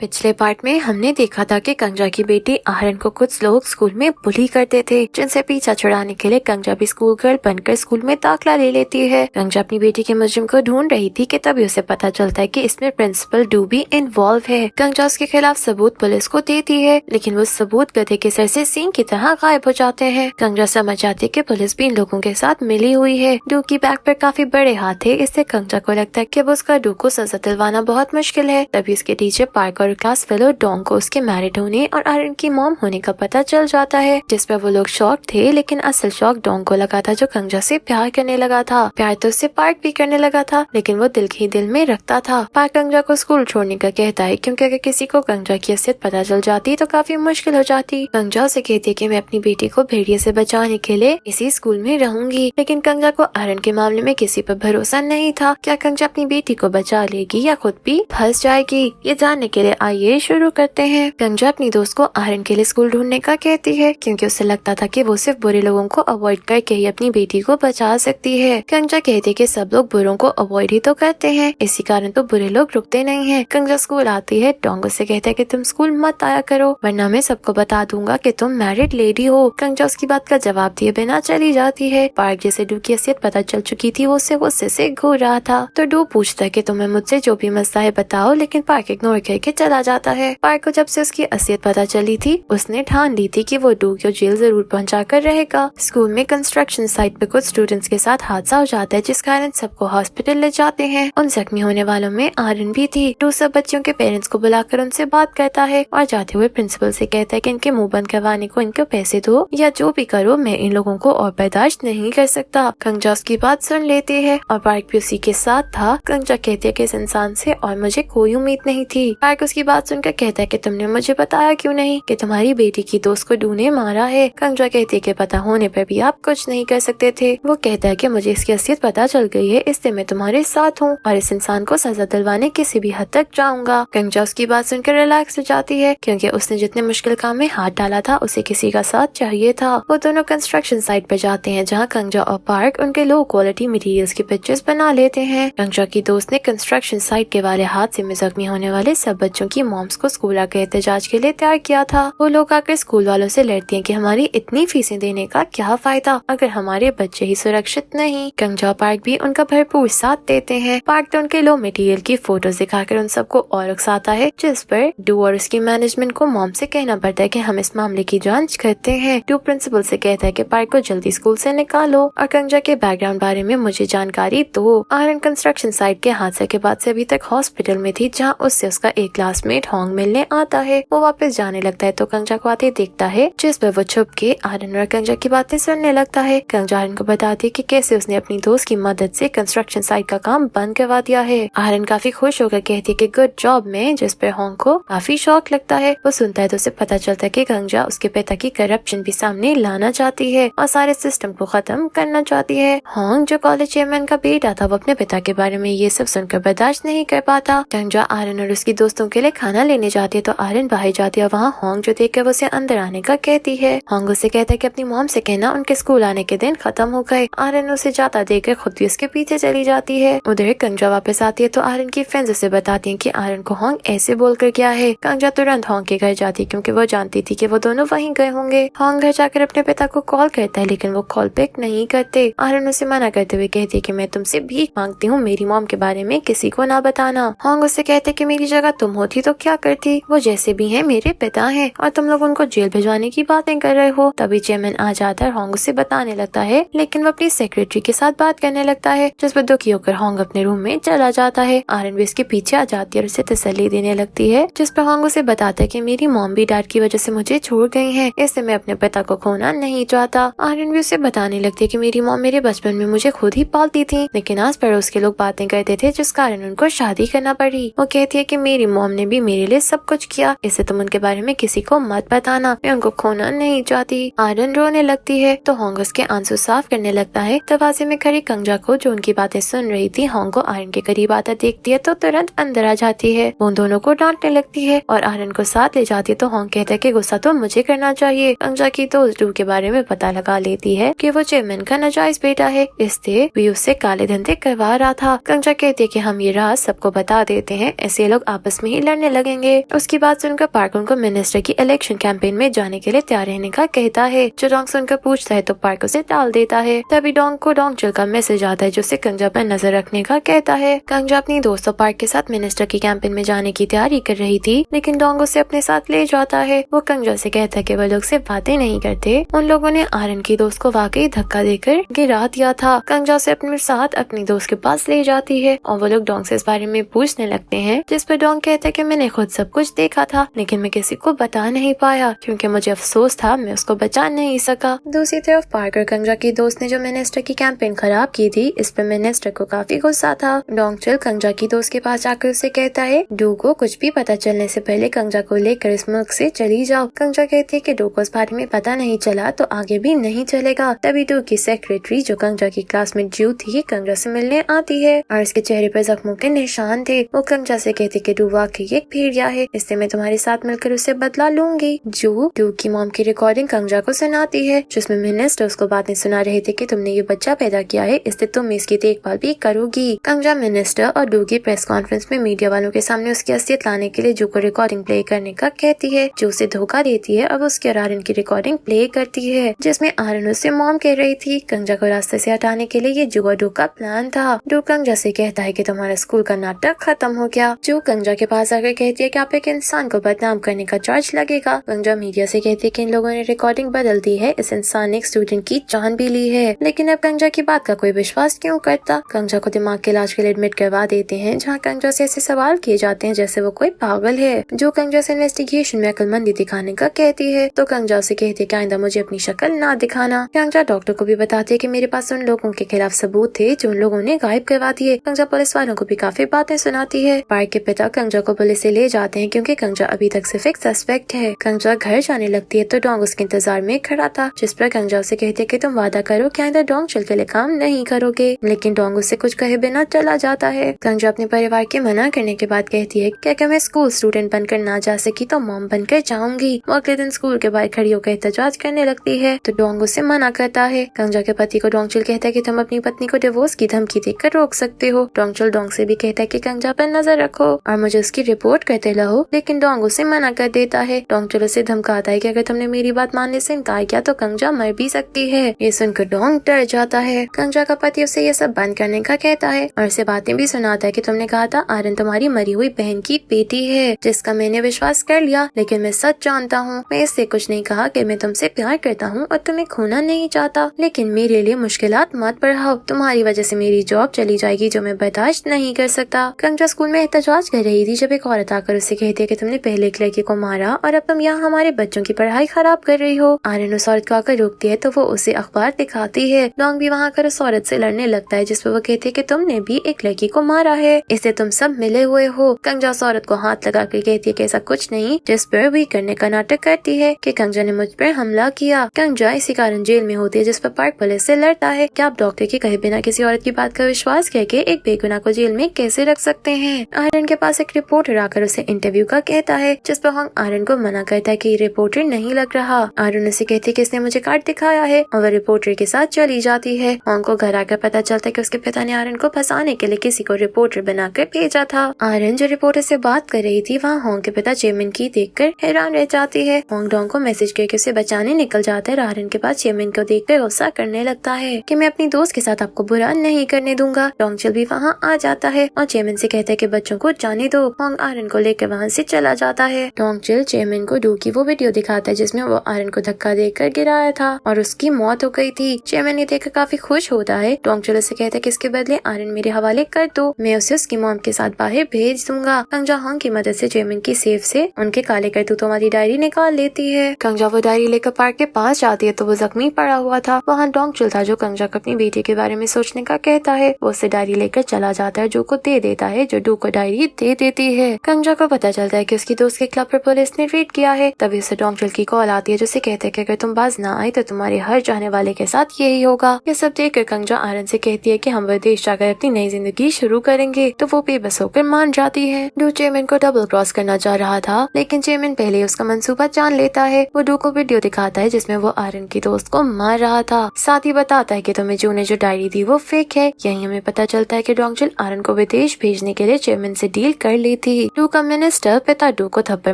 पिछले पार्ट में हमने देखा था कि कंगजा की बेटी आहरन को कुछ लोग स्कूल में बुली करते थे, जिनसे पीछा छुड़ाने के लिए कंगजा भी स्कूल गर्ल बनकर स्कूल में दाखिला ले लेती है। कंगजा अपनी बेटी के मुजरिम को ढूंढ रही थी कि तभी उसे पता चलता है कि इसमें प्रिंसिपल डू भी इन्वॉल्व है। कंगजा उसके खिलाफ सबूत पुलिस को देती है, लेकिन वो सबूत गधे के सर से सींग की तरह गायब हो जाते हैं। कंगजा समझ जाती है कि पुलिस भी इन लोगों के साथ मिली हुई है। डू की बैक पर काफी बड़े हाथ थे, इससे कंगजा को लगता है कि वो उसका डू को सजा दिलवाना बहुत मुश्किल है। तभी उसके टीचर पार्क और क्लास फेलो डोंग को उसके मैरिड होने और आहरन की मॉम होने का पता चल जाता है, जिस पर वो लोग शॉक थे। लेकिन असल शॉक डोंग को लगा था, जो कंगजा से प्यार करने लगा था। प्यार तो उससे पार्क भी करने लगा था, लेकिन वो दिल ही दिल में रखता था। पार्क कंगजा को स्कूल छोड़ने का कहता है, क्योंकि अगर किसी को कंगजा की असलियत पता चल जाती तो काफी मुश्किल हो जाती। कंगजा उसे कहती है कि मैं अपनी बेटी को भेड़िए से बचाने के लिए इसी स्कूल में रहूंगी, लेकिन कंगजा को आहरन के मामले में किसी पर भरोसा नहीं था। क्या कंगजा अपनी बेटी को बचा लेगी या खुद भी फंस जाएगी? ये जानने के लिए आइए शुरू करते हैं। कंगजा अपनी दोस्त को आहरन के लिए स्कूल ढूंढने का कहती है, क्योंकि उसे लगता था कि वो सिर्फ बुरे लोगों को अवॉइड करके ही अपनी बेटी को बचा सकती है। कंगजा कहती है कि सब लोग बुरों को अवॉइड ही तो करते हैं, इसी कारण तो बुरे लोग रुकते नहीं हैं। कंगजा स्कूल आती है। डोंग से कहता है कि तुम स्कूल मत आया करो, वरना मैं सबको बता दूंगा कि तुम मैरिड लेडी हो। कंगजा उसकी बात का जवाब दिए बिना चली जाती है। पार्क जैसे डू की असलियत पता चल चुकी थी, वो उससे गुस्से से घूर रहा था। तो डू पूछता है कि तुम्हें मुझसे जो भी मसला है बताओ, लेकिन पार्क इग्नोर करके चला जाता है। पार्क को जब से उसकी असलियत पता चली थी, उसने ठान ली थी कि वो डू को जेल जरूर पहुंचा कर रहेगा। स्कूल में कंस्ट्रक्शन साइट पे कुछ स्टूडेंट्स के साथ हादसा हो जाता है, जिस कारण सबको हॉस्पिटल ले जाते हैं। उन जख्मी होने वालों में आहरन भी थी। डू सब बच्चों के पेरेंट्स को बुलाकर उनसे बात करता है और जाते हुए प्रिंसिपल से कहता है कि इनके मुंह बंद करवाने को इनको पैसे दो या जो भी करो, मैं इन लोगों को और बर्दाश्त नहीं कर सकता। कंगजा उसकी बात सुन लेती है और पार्क भी उसी के साथ था। कंगजा कहती है कि इस इंसान से और मुझे कोई उम्मीद नहीं थी। पार्क उसकी बात सुनकर कहता है कि तुमने मुझे बताया क्यों नहीं कि तुम्हारी बेटी की दोस्त को डू ने मारा है। कंगजा कहती है कि पता होने पर भी आप कुछ नहीं कर सकते थे। वो कहता है कि मुझे इसकी असलियत पता चल गई है, इसलिए मैं तुम्हारे साथ हूँ और इस इंसान को सजा दिलवाने किसी भी हद तक जाऊंगा। कंगजा उसकी बात सुनकर रिलैक्स हो जाती है, क्योंकि उसने जितने मुश्किल काम में हाथ डाला था उसे किसी का साथ चाहिए था। वो दोनों कंस्ट्रक्शन साइट पर जाते हैं, जहाँ कंगजा और पार्क उनके लो क्वालिटी मटेरियल्स की पिक्चर्स बना लेते हैं। कंगजा की दोस्त ने कंस्ट्रक्शन साइट के वाले हादसे में जख्मी होने वाले सब बच्चों की मॉम्स को स्कूल आकर एहतजाज के लिए तैयार किया था। वो लोग आकर स्कूल वालों से लड़ती हैं कि हमारी इतनी फीसें देने का क्या फायदा अगर हमारे बच्चे ही सुरक्षित नहीं। कंगजा और पार्क भी उनका भरपूर साथ देते हैं। पार्क तो उनके लो मटेरियल की फोटोज दिखाकर उन सबको और उकसाता है, जिस पर डू और उसकी मैनेजमेंट को मॉम से कहना पड़ता है कि हम इस मामले की जांच करते हैं। डू प्रिंसिपल से कहता है कि पार्क को जल्दी स्कूल से निकालो और कंगजा के बैकग्राउंड बारे में मुझे जानकारी दो। आहरन कंस्ट्रक्शन साइट के हादसे के बाद से अभी तक हॉस्पिटल में थी, जहाँ उससे उसका एक क्लासमेट होंग मिलने आता है। वो वापस जाने लगता है तो कंगजा को आते देखता है, जिस पर वो छुप के आहरन और कंगजा की बातें सुनने लगता है। कंगजा आहरन को बताती है कि कैसे उसने अपनी दोस्त की मदद से कंस्ट्रक्शन साइट का काम बंद करवा दिया है। आहरन काफी खुश होकर कहती है कि गुड जॉब में, जिस पर होंग को काफी शौक लगता है। वो सुनता है तो उसे पता चलता है कि कंगजा उसके पिता की करप्शन भी सामने लाना चाहती है और सारे सिस्टम को खत्म करना चाहती है। होंग जो कॉलेज चेयरमैन का बेटा था, वो अपने पिता के बारे में ये सब सुनकर बर्दाश्त नहीं कर पाता। कंगजा आहरन और उसकी दोस्तों के लिए खाना लेने जाती है तो आहरन बाहर जाती है और वहाँ होंग जो देखकर वो उसे अंदर आने का कहती है। होंग उसे कहता है कि अपनी मॉम से कहना उनके स्कूल आने के दिन खत्म हो गए। आहरन उसे जाता देखकर खुद भी उसके पीछे चली जाती है। उधर कंगजा वापस आती है तो आहरन की फ्रेंड्स उसे बताती हैं कि आहरन को होंग ऐसे बोलकर गया है। कंगजा तुरंत होंग के घर जाती, क्योंकि वो जानती थी कि वो दोनों वहीं गए होंगे। होंग घर जाकर अपने पिता को कॉल करता है, लेकिन वो कॉल पिक नहीं करते। आहरन उसे मना करते हुए कहती है कि मैं तुमसे भीख मांगती हूँ, मेरी मॉम के बारे में किसी को ना बताना। होंग उससे कहते हैं कि मेरी जगह तुम होती तो क्या करती, वो जैसे भी हैं मेरे पिता हैं और तुम लोग उनको जेल भिजवाने की बातें कर रहे हो। तभी चेयरमैन आ जाता है, होंग उसे बताने लगता है, लेकिन वो अपनी सेक्रेटरी के साथ बात करने लगता है, जिस पर दुखी होकर होंग अपने रूम में चला जाता है। आहरन भी उसके पीछे आ जाती है और उसे तसल्ली देने लगती है, जिस पर होंग उसे बताता है कि मेरी मॉम भी डैड की वजह से मुझे छोड़ गई है, इससे मैं अपने पिता को खोना नहीं चाहता। आहरन भी उसे बताने लगती है कि मेरी मॉम मेरे बचपन में मुझे खुद ही पालती थी, लेकिन आस पड़ोस के लोग बातें करते थे, जिस कारण उनको शादी करना पड़ी। वो कहती है कि मेरी मॉम ने भी मेरे लिए सब कुछ किया, इससे तुम उनके बारे में किसी को मत बताना, मैं उनको खोना नहीं चाहती। आहरन रोने लगती है तो होंग उसके आंसू साफ करने लगता है। दरवाजे में खड़ी कंगजा को, जो उनकी बातें सुन रही थी, होंग को आहरन के करीब आता देखती है तो तुरंत अंदर आ जाती है। वो दोनों को डांटने लगती है और आहरन को साथ ले जाती है तो होंग कहता है कि गुस्सा तो मुझे करना चाहिए। कंगजा की दोस्त डू के बारे में पता लगा लेती है कि वो चेयरमैन का नाजायज बेटा है, इससे भी उससे काले धंधे करवा रहा था। कंगजा कहती है कि हम ये राज सबको बता देते हैं, ऐसे लोग आपस में ही लड़ने लगेंगे। उसकी बात सुनकर पार्क उनको मिनिस्टर की इलेक्शन कैंपेन में जाने के लिए तैयार रहने का कहता है। जो डोंग सुनकर पूछता है तो पार्क उसे टाल देता है। तभी डोंग को डोंगचुल का मैसेज आता है जो उसे कंजा पर नजर रखने का कहता है। कंजा अपनी दोस्तों पार्क के साथ मिनिस्टर की कैंपेन में जाने की तैयारी कर रही थी, लेकिन डोंग उसे अपने साथ ले जाता है। वो कंजा से कहता है कि वो लोग सिर्फ बातें नहीं करते, उन लोगों ने आर्यन की दोस्त को वाकई धक्का देकर गिरा दिया था। कंजा से अपने साथ अपनी दोस्त के पास ले जाती है और वो लोग डोंग से इस बारे में पूछने लगते हैं, जिस पर डोंग कहता है कि मैंने खुद सब कुछ देखा था, लेकिन मैं किसी को बता नहीं पाया क्योंकि मुझे अफसोस था मैं उसको बचा नहीं सका। दूसरी तरफ पार्क और कंजा की दोस्त ने जो मिनिस्टर की कैंपेन खराब की थी, इस पर मिनिस्टर को काफी गुस्सा था। डोंगचुल कंजा की दोस्त के पास जाकर उसे कहता है डू को कुछ भी पता चलने से पहले कंजा को लेकर इस मुल्क से चली जाओ। कंजा कहती है कि डू को इस बारे में पता नहीं चला तो आगे भी नहीं चलेगा। तभी डू की सेक्रेटरी जो कंजा की क्लासमेट जू थी कंजा से मिलने आती है और इसके चेहरे पर जख्मों के निशान थे। वो कंजा से कहती कि डू वाकई एक भेड़िया है, इससे मैं तुम्हारे साथ मिलकर उससे बदला लूंगी। डू की मॉम की रिकॉर्डिंग कंजा को सुनाती है जिसमें मिनिस्टर उसको बातें सुना रहे थे कि तुमने ये बच्चा पैदा किया है, इससे तुम इसकी देखभाल भी करोगी। कंजा मिनिस्टर और डू की प्रेस कॉन्फ्रेंस में मीडिया वालों के सामने उसकी असलियत लाने के लिए जू को रिकॉर्डिंग प्ले करने का कहती है। जो उसे धोखा देती है। अब उसके और आर्यन की रिकॉर्डिंग प्ले करती है जिसमें आर्यन उससे मॉम कह रही थी। कंजा को रास्ते से हटाने के लिए ये जू और डू का प्लान था। डू कंजा से कहता है कि तुम्हारा स्कूल का नाटक खत्म हो गया। जू कंजा के पास आकर कहती है कि आप एक इंसान को बदनाम करने का चार्ज लगेगा। कंजा मीडिया से कहती है कि इन लोगों ने रिकॉर्डिंग बदल दी है, इस इंसान ने एक स्टूडेंट की जान भी ली है। लेकिन अब कंजा की बात का कोई विश्वास क्यों करता। कंजा को दिमाग के इलाज के लिए एडमिट करवा देते हैं जहाँ कंजा से ऐसे सवाल किए जाते हैं जैसे वो कोई पागल है। जो कंजा से इन्वेस्टिगेशन में अक्लमंदी दिखाने का कहती है तो कंजा से कहती है कि आइंदा मुझे अपनी शक्ल ना दिखाना। कंजा डॉक्टर को भी बताती है कि मेरे पास उन लोगों के खिलाफ सबूत थे जो उन लोगों ने गायब करवा दिए। कंजा पुलिस वालों को भी काफी बातें सुनाती है। पार्क के पिता कंजा को पुलिस से ले जाते हैं क्योंकि कंजा अभी तक सिर्फ एक सस्पेक्ट है। कंजा घर जाने लगती है तो डोंग उसके इंतजार में खड़ा था, जिस पर कंजा उसे कहती है कि तुम वादा करो कि आइंदा डोंगचुल के लिए काम नहीं करोगे। लेकिन डोंग उससे कुछ कहे बिना चला जाता है। कंजा अपने परिवार के मना करने के बाद कहती है कि अगर मैं स्कूल स्टूडेंट बनकर ना जा सकी तो मॉम बनकर जाऊंगी। वो अगले दिन स्कूल के बाहर खड़ी होकर एहतजाज करने लगती है तो डोंग उससे मना करता है। कंजा के पति को डोंगचुल कहता है कि तुम अपनी पत्नी को डिवोर्स की धमकी देकर रोक सकते हो। डोंगचुल डोंग से भी कहता है कि कंजा पर नजर रखो और मुझे उसकी रिपोर्ट करते रहो, लेकिन डोंग उसे मना कर देता है। डोंगचुल उसे धमकाता है कि अगर तुमने मेरी बात मानने से इनकार किया तो कंजा मर भी सकती है। ये सुनकर डोंग डर जाता है। कंजा का पति उसे ये सब बंद करने का कहता है और उसे बातें भी सुनाता है कि तुमने कहा था आर्यन तुम्हारी मरी हुई बहन की बेटी है, जिसका मैंने विश्वास कर लिया, लेकिन मैं सच जानता हूँ। मैं इससे कुछ नहीं कहा कि मैं तुमसे प्यार करता हूँ और तुम्हें खोना नहीं चाहता, लेकिन मेरे लिए मुश्किलात मत बढ़ाओ। तुम्हारी वजह से मेरी जॉब चली जाएगी जो मैं बर्दाश्त नहीं कर सकता। कंजा स्कूल में एहतजाज कर रही थी जब एक औरत आकर उससे कहती है कि तुमने पहले एक लड़के को मारा और अब तुम यहाँ हमारे बच्चों की पढ़ाई खराब कर रही हो। आर्यन उस औरत को आकर रोकती है तो वो उसे अखबार दिखाती है। डोंग भी वहाँ आकर उस औरत से लड़ने लगता है जिस पर वो कहती है कि तुमने भी एक लड़की को मारा है, इससे तुम सब मिले हुए हो। कंजा उस औरत को हाथ लगा कर कहती है कि ऐसा कुछ नहीं, जिस पर भी करने का नाटक करती है कि कंजा ने मुझ पर हमला किया। कंजा इसी कारण जेल में होती है जिस पर पार्क पुलिस से लड़ता है कि आप डॉक्टर के कहे बिना किसी औरत की बात का विश्वास करके एक बेगुनाह को जेल में कैसे रख सकते हैं। आर्यन के पास एक रिपोर्टर आकर उसे इंटरव्यू का कहता है जिस पर होंग आर्यन को मना करता है कि रिपोर्टर नहीं लग रहा। आर्यन उसे कहती है कि इसने मुझे कार्ड दिखाया है और वह रिपोर्टर के साथ चली जाती है। होंग को घर आकर पता चलता है कि उसके पिता ने आर्यन को फंसाने के लिए किसी को रिपोर्टर बनाकर भेजा था। आर्यन जो रिपोर्टर से बात कर रही थी वहाँ होंग के पिता चेयरमैन की देखकर हैरान रह जाती है। होंग डोंग को मैसेज करके उसे बचाने निकल जाता है। आर्यन के पास चेयरमैन को देखकर गुस्सा करने लगता है कि मैं अपनी दोस्त के साथ आपको बुरा नहीं करने दूंगा। डोंगचुल भी वहाँ आ जाता है और चेयरमैन से कहता है कि बच्चों को जाने दो। होंग आर्यन को लेकर वहाँ से चला जाता है। डोंगचुल चेयरमैन को डू की वो वीडियो दिखाता है जिसमें वो आर्यन को धक्का देकर गिराया था और उसकी मौत हो गई थी। चेयरमैन ये देखकर काफी खुश होता है। डोंगचुल से कहता है कि इसके बदले आर्यन मेरे हवाले कर दो, मैं उसे उसकी मॉम के साथ बाहर भेज दूंगा। कंजा होंग की मदद से चेयरमैन की सेफ से उनके काले करतूतों वाली डायरी निकाल लेती है। कंजा वो डायरी लेकर पार्क के पास जाती है तो वो जख्मी पड़ा हुआ था। वहाँ डोंगचुल था जो कंजा को अपनी बेटी के बारे में सोचने का कहता है। वो उसे डायरी लेकर चला जाता है, जो को दे देता है, जो डू को डायरी दे देती है। कंजा को पता चलता है कि उसकी दोस्त के क्लब पर पुलिस ने रेड किया है। तभी उसे डोंगचुल की कॉल आती है जो कहते हैं कि अगर तुम बाज ना आए तो तुम्हारे हर चाहने वाले के साथ यही होगा। ये सब देखकर कंजा आर्यन से कहती है कि हम विदेश जाकर अपनी नई जिंदगी शुरू करेंगे, तो वो बेबस होकर मान जाती है। डू चेयरमैन को डबल क्रॉस करना चाह रहा था, लेकिन चेयरमैन पहले उसका मंसूबा जान लेता है। वो डू को वीडियो दिखाता है जिसमें वो आर्यन की दोस्त को मार रहा था। साथ ही बताता है कि तुम्हें जू ने जो डायरी दी वो फेक है। यही हमें पता चलता है कि डोंगचुल आर्यन को विदेश भेजने के लिए चेयरमैन से डील कर ली थी। थी। डू का मिनिस्टर पिता डू को थप्पड़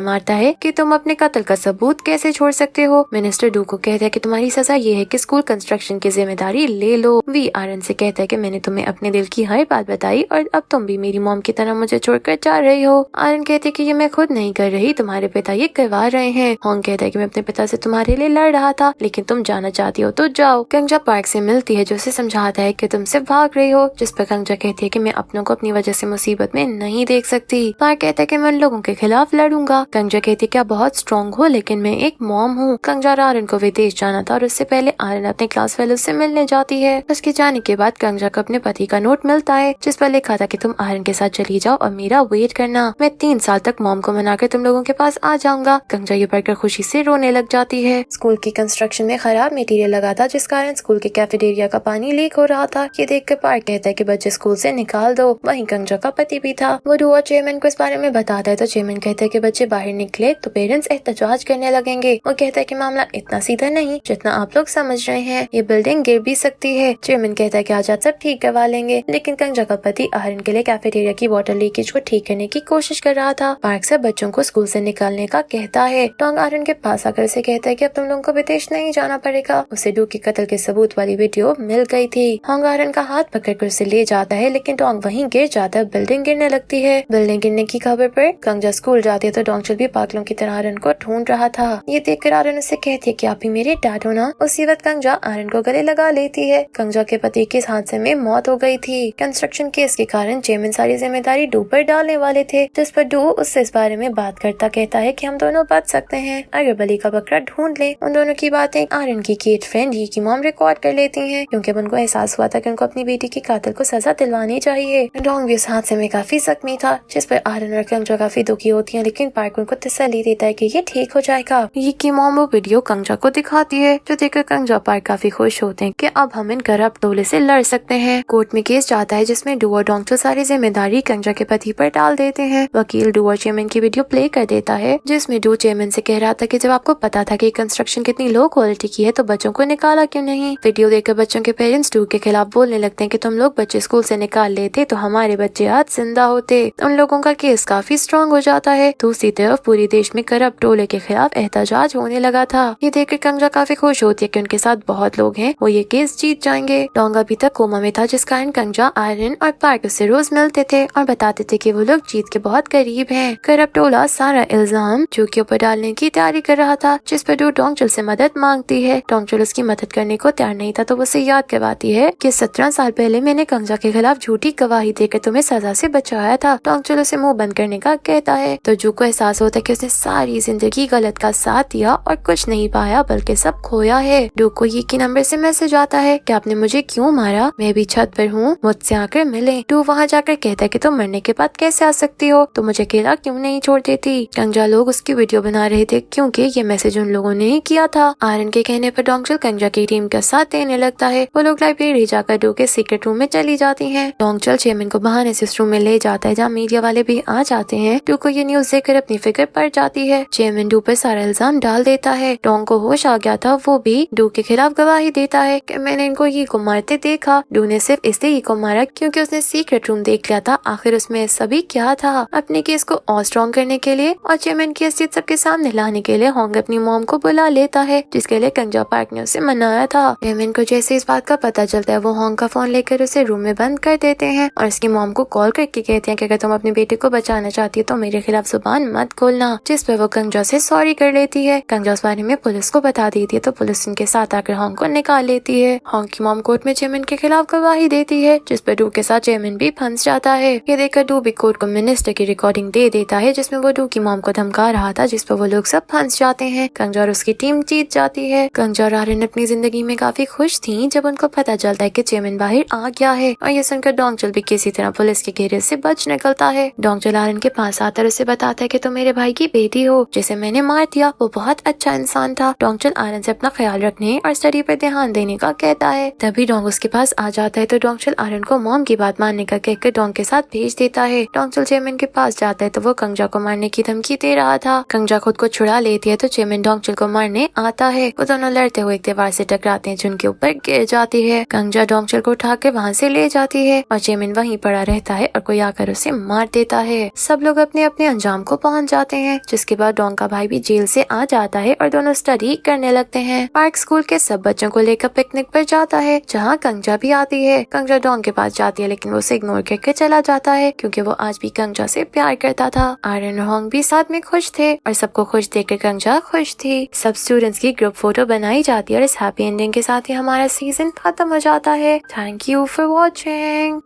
मारता है कि तुम अपने कत्ल का सबूत कैसे छोड़ सकते हो। मिनिस्टर डू को कहता है कि तुम्हारी सजा ये है कि स्कूल कंस्ट्रक्शन की जिम्मेदारी ले लो। वी आयरन से कहता है कि मैंने तुम्हें अपने दिल की हर बात बताई और अब तुम भी मेरी मॉम की तरह मुझे छोड़कर जा रही हो। आयरन कहते कि ये मैं खुद नहीं कर रही, तुम्हारे पिता ये करवा रहे हैं। होंग कहता है कि मैं अपने पिता से तुम्हारे लिए लड़ रहा था, लेकिन तुम जाना चाहती हो तो जाओ। कंजा पार्क से मिलती है जो उसे समझाता है कि तुम सिर्फ भाग रही हो, जिस पर कंजा कहती है कि मैं अपनों को अपनी वजह से मुसीबत में नहीं देख सकती। पार्क कहता है कि मैं उन लोगों के खिलाफ लड़ूंगा। कंजा कहती है कि आप बहुत स्ट्रॉन्ग हो, लेकिन मैं एक मॉम हूँ। कंजा आयरन को विदेश जाना था और उससे पहले आयरन अपने क्लास फेलो से मिलने जाती है। उसके जाने के बाद कंजा को अपने पति का नोट मिलता है जिस पर लिखा था कि तुम आयरन के साथ चली जाओ और मेरा वेट करना, मैं 3 साल तक मॉम को मनाकर तुम लोगों के पास आ जाऊंगा। कंजा ये पढ़कर खुशी से रोने लग जाती है। स्कूल की कंस्ट्रक्शन में खराब मटेरियल लगा था जिस कारण स्कूल के कैफेटेरिया का पानी लीक हो रहा था। ये देखकर पार्क कहता है कि बच्चे स्कूल से निकाल दो। वहीं कंजा का पति भी था। वो डू और चेयरमैन को इस बारे में बताता है तो चेयरमैन कहता है कि बच्चे बाहर निकले तो पेरेंट्स एहतजाज करने लगेंगे। वो कहता है कि मामला इतना सीधा नहीं जितना आप लोग समझ रहे हैं, ये बिल्डिंग गिर भी सकती है। चेयरमैन कहता है कि आज सब ठीक करवा लेंगे, लेकिन कंजा का पति आयरन के लिए कैफेटेरिया की वाटर लीकेज को ठीक करने की कोशिश कर रहा था। पार्क से बच्चों को स्कूल से निकालने का कहता है। टोंग आयरन के पास आकर उसे कहता है कि अब तुम लोगों को विदेश नहीं जाना पड़ेगा। उसे डू के कत्ल के सबूत वाली वीडियो मिल गई थी। होंग आयरन का हाथ पकड़कर उसे ले जाता है, लेकिन टोंग वहीं गिर जाता है। बिल्डिंग गिरने लगती है। बिल्डिंग गिरने की खबर पर कंजा स्कूल जाती है तो डोंगचल भी पागलों की तरह आयरन को ढूंढ रहा था। ये देखकर आयरन उसे कहती है कि आप ही मेरे डैड हो ना। उसी वक्त कंजा आयरन को गले लगा लेती है। कंजा के पति की इस हादसे में मौत हो गई थी। कंस्ट्रक्शन केस के कारण चेयरमैन सारी जिम्मेदारी डू पर डालने वाले थे, जिस पर डू उससे इस बारे में बात करता कहता है कि हम दोनों बच सकते हैं अगर बलि का बकरा ढूंढ ले। उन दोनों की बातें आयरन की केट फ्रेंड ही की मॉम रिकॉर्ड कर लेती हैं, क्योंकि अब उनको एहसास हुआ था कि उनको अपनी बेटी की कातिल को सजा दिलवानी चाहिए। डोंग भी उस हादसे में काफी जख्मी था, जिस पर आयरन और कंजा काफी दुखी होती है, लेकिन पार्क उनको तसल्ली देता है कि ये ठीक हो जाएगा। ये की मॉम वो वीडियो कंजा को दिखाती है, जो देखकर कंजा पार्क काफी खुश होते हैं कि अब हम इन करप्ट टोले से लड़ सकते हैं। कोर्ट में केस जाता है जिसमें डू और डोंग सारी जिम्मेदारी कंजा के पति पर डाल देते हैं। वकील डू और चेयरमैन की वीडियो प्ले कर देता है जिसमें डू चेयरमैन से कह रहा था कि जब आपको पता था कि कंस्ट्रक्शन कितनी लो क्वालिटी की है तो बच्चों को निकाला क्यों नहीं। वीडियो देखकर बच्चों के पेरेंट्स डू के खिलाफ बोलने लगते हैं कि तुम लोग बच्चे स्कूल से निकाल लेते तो हमारे बच्चे आज जिंदा होते। उन लोगों का केस काफी स्ट्रॉन्ग हो जाता है। दूसरी तरफ पूरे देश में करप्ट टोले के खिलाफ एहतजाज होने लगा था। ये देखकर कंजा काफी खुश होती है कि उनके साथ बहुत लोग हैं, वो ये केस जीत जाएंगे। डोंग अभी तक कोमा में था, जिस कारण कंजा आयरन और पार्क उससे रोज मिलते थे और बताते थे कि वो लोग जीत के बहुत करीब हैं। करप्ट टोला सारा इल्जाम डू के ऊपर डालने की तैयारी कर रहा था, जिस पर डू डोंगचल से मदद मांगती है। डोंगचल उसकी मदद करने को तैयार नहीं था तो वो उसे याद करवाती है कि 17 साल पहले मैंने कंजा के खिलाफ झूठी गवाही देकर तुम्हें सजा से बचाया था। डोंगचल उसे मुंह बंद करने का कहता है तो जू को एहसास होता है कि उसने सारी जिंदगी गलत का साथ दिया और कुछ नहीं पाया बल्कि सब खोया है। डू को ये की नंबर से मैसेज आता है कि आपने मुझे क्यों मारा, मैं भी छत पर हूँ, मुझसे आकर मिले। डू वहाँ जाकर कहता है कि तुम मरने के बाद कैसे आ सकती हो, तो मुझे अकेला क्यों नहीं छोड़ देती। कंजा लोग उसकी वीडियो बना रहे थे क्योंकि ये मैसेज उन लोगों ने ही किया था। आयरन के कहने पर डोंगचल कंजा की टीम का साथ देने लगता है। वो लोग लाइब्रेरी जाकर डू के सीक्रेट रूम में चली जाती हैं। डोंगचल चेयरमैन को बहाने से उस रूम में ले जाता है जहाँ मीडिया वाले भी आ जाते हैं। डू को ये न्यूज देखकर अपनी फिक्र पड़ जाती है। चेयरमैन डू पर सारा इल्जाम डाल देता है। डोंग को होश आ गया था, वो भी डू के खिलाफ गवाही देता है कि मैंने इनको ये को मारते देखा। डू ने सिर्फ इसलिए ये को मारा क्योंकि उसने सीक्रेट रूम देख लिया था। आखिर उसमें सभी क्या था। अपने केस को और स्ट्रॉन्ग करने के लिए और चेयरमैन की हैसियत सबके सामने लाने के लिए होंग अपनी मॉम को बुला लेता है, जिसके लिए कंजा पार्क ने उसे मनाया था। चेयरमैन को जैसे इस बात का पता चलता है वो होंग का फोन लेकर उसे रूम में बंद कर देते हैं और उसकी मॉम को कॉल करके कहते हैं कि अगर तुम अपने बेटे को बचाना चाहती हो तो मेरे खिलाफ जुबान मत खोलना, जिस पर वो कंजा से सॉरी कर लेती है। कंजा उस बारे में पुलिस को बता देती है तो पुलिस उनके साथ आकर होंग को निकाल लेती है। होंग की मॉम कोर्ट में चेयरमैन के खिलाफ गवाही देती है, जिस पर डू के साथ चेयरमैन भी फंस जाता है। ये देखकर डू भी कोर्ट को मिनिस्टर की रिकॉर्डिंग दे देता है जिसमें वो डू की मॉम को धमका रहा था, जिस पर वो लोग सब फंस जाते हैं। कंजा और उसकी टीम जीत जाती है। कंजा और आर्यन अपनी जिंदगी में काफी खुश थी जब उनको पता चलता है कि चेयरमैन बाहर आ गया है और ये सुनकर डोंगचल भी किसी तरह पुलिस के घेरे से बच निकलता है। डोंगचल आर्यन के पास आकर उसे बताता है कि तुम मेरे भाई की बेटी हो जिसे मैंने मार दिया, वो बहुत अच्छा इंसान था। डोंगचल आर्यन से अपना ख्याल रखने और स्टडी पर ध्यान देने का कहता है। तभी डोंग उसके पास आ जाता है तो डोंगचल आर्यन को मॉम की बात मानने का कहकर डोंग के साथ भेज देता है। डोंगचल चेयरमैन के पास जाता है तो वो कंजा को मारने की धमकी दे रहा था। कंजा खुद को छुड़ा लेती है तो चेयरमैन डोंगचल को मारने आता है। वो दोनों लड़ते हुए एक दीवार से टकराते हैं जिनके ऊपर गिर जाती है। कंजा डोंगचल को उठाकर वहाँ से ले जाती है और चेयरमैन वहीं पड़ा रहता है और कोई आकर उसे मार देता है। सब लोग अपने अपने अंजाम को पहुंच जाते हैं, जिसके बाद डॉन का भाई भी जेल से आ जाता है और दोनों स्टडी करने लगते हैं। पार्क स्कूल के सब बच्चों को लेकर पिकनिक पर जाता है, जहाँ कंगजा भी आती है। कंगजा डॉन के पास जाती है, लेकिन वो उसे इग्नोर करके चला जाता है, क्योंकि वो आज भी कंगजा से प्यार करता था। आयरन और होंग भी साथ में खुश थे और सबको खुश देखकर कंगजा खुश थी। सब स्टूडेंट्स की ग्रुप फोटो बनाई जाती है और इस हैप्पी एंडिंग के साथ ही हमारा सीजन खत्म हो जाता है। Thank you for watching.